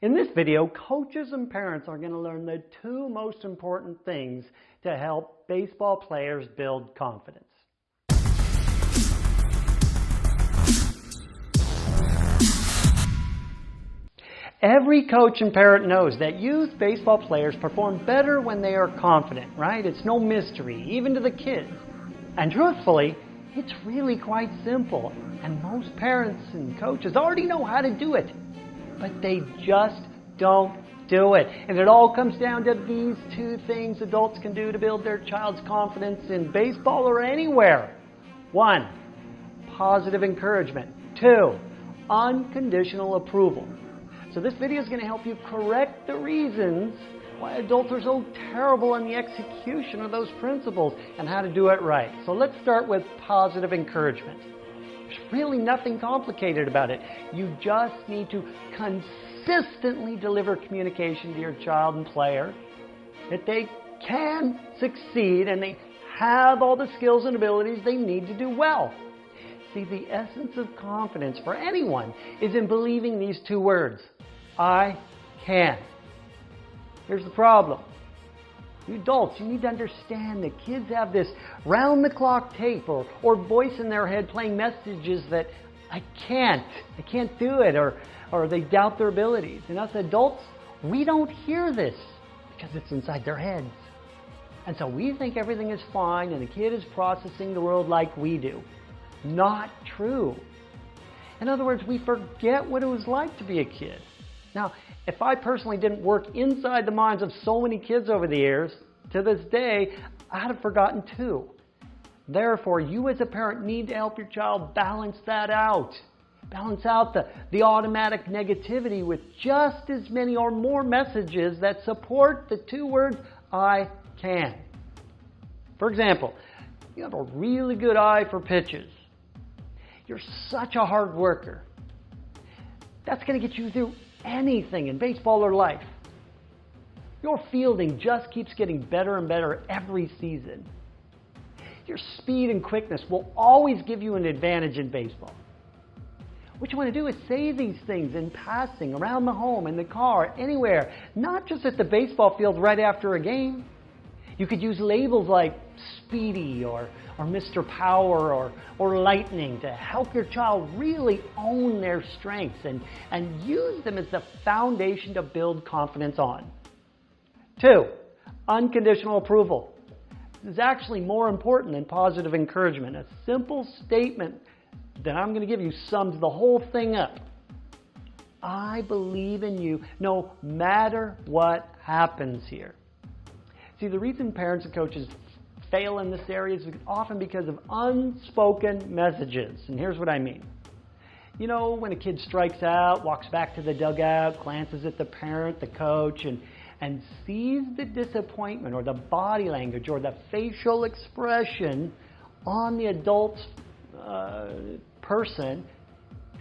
In this video, coaches and parents are going to learn the two most important things to help baseball players build confidence. Every coach and parent knows that youth baseball players perform better when they are confident, right? It's no mystery, even to the kids. And truthfully, it's really quite simple. And most parents and coaches already know how to do it. But they just don't do it. And it all comes down to these two things adults can do to build their child's confidence in baseball or anywhere. 1, positive encouragement. 2, unconditional approval. So this video is going to help you correct the reasons why adults are so terrible in the execution of those principles and how to do it right. So let's start with positive encouragement. There's really nothing complicated about it. You just need to consistently deliver communication to your child and player that they can succeed and they have all the skills and abilities they need to do well. See, the essence of confidence for anyone is in believing these two words. I can. Here's the problem. You adults, you need to understand that kids have this round-the-clock tape or voice in their head playing messages that I can't do it, or they doubt their abilities. And us adults, we don't hear this because it's inside their heads. And so we think everything is fine and the kid is processing the world like we do. Not true. In other words, we forget what it was like to be a kid. Now, if I personally didn't work inside the minds of so many kids over the years, to this day, I'd have forgotten too. Therefore, you as a parent need to help your child balance that out. Balance out the automatic negativity with just as many or more messages that support the two words, I can. For example, you have a really good eye for pitches. You're such a hard worker. That's going to get you through anything in baseball or life. Your fielding just keeps getting better and better every season. Your speed and quickness will always give you an advantage in baseball. What you want to do is say these things in passing, around the home, in the car, anywhere, not just at the baseball field right after a game. You could use labels like Speedy or Mr. Power or Lightning to help your child really own their strengths and use them as the foundation to build confidence on. 2, unconditional approval. This is actually more important than positive encouragement. A simple statement that I'm going to give you sums the whole thing up. I believe in you no matter what happens here. See, the reason parents and coaches fail in this area is often because of unspoken messages. And here's what I mean. You know, when a kid strikes out, walks back to the dugout, glances at the parent, the coach, and sees the disappointment or the body language or the facial expression on the adult's person,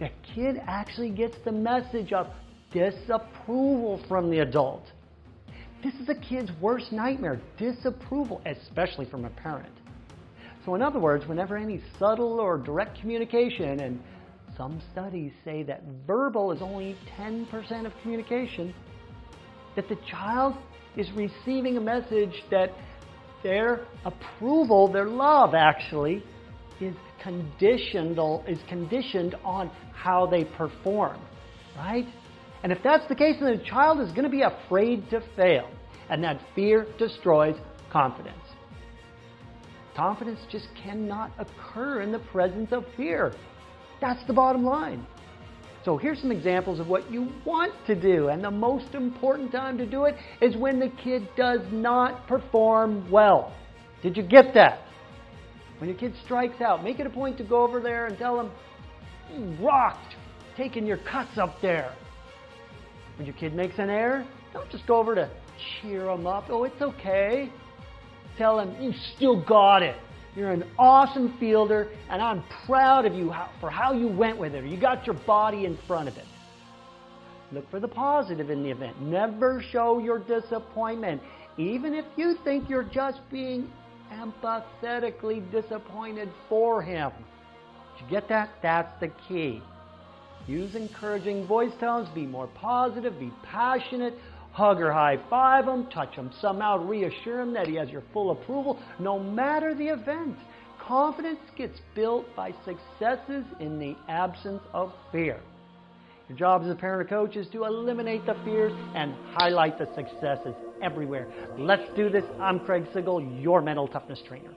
the kid actually gets the message of disapproval from the adult. This is a kid's worst nightmare, disapproval, especially from a parent. So in other words, whenever any subtle or direct communication, and some studies say that verbal is only 10% of communication, that the child is receiving a message that their approval, their love actually, is conditioned on how they perform, right? And if that's the case, then the child is going to be afraid to fail. And that fear destroys confidence. Confidence just cannot occur in the presence of fear. That's the bottom line. So here's some examples of what you want to do. And the most important time to do it is when the kid does not perform well. Did you get that? When your kid strikes out, make it a point to go over there and tell them, you rocked, taking your cuts up there. When your kid makes an error, don't just go over to cheer them up. Oh, it's okay. Tell them, you still got it. You're an awesome fielder, and I'm proud of you for how you went with it. You got your body in front of it. Look for the positive in the event. Never show your disappointment, even if you think you're just being empathetically disappointed for him. Did you get that? That's the key. Use encouraging voice tones, be more positive, be passionate, hug or high five him, touch him somehow, reassure him that he has your full approval, no matter the event. Confidence gets built by successes in the absence of fear. Your job as a parent or coach is to eliminate the fears and highlight the successes everywhere. Let's do this. I'm Craig Sigl, your mental toughness trainer.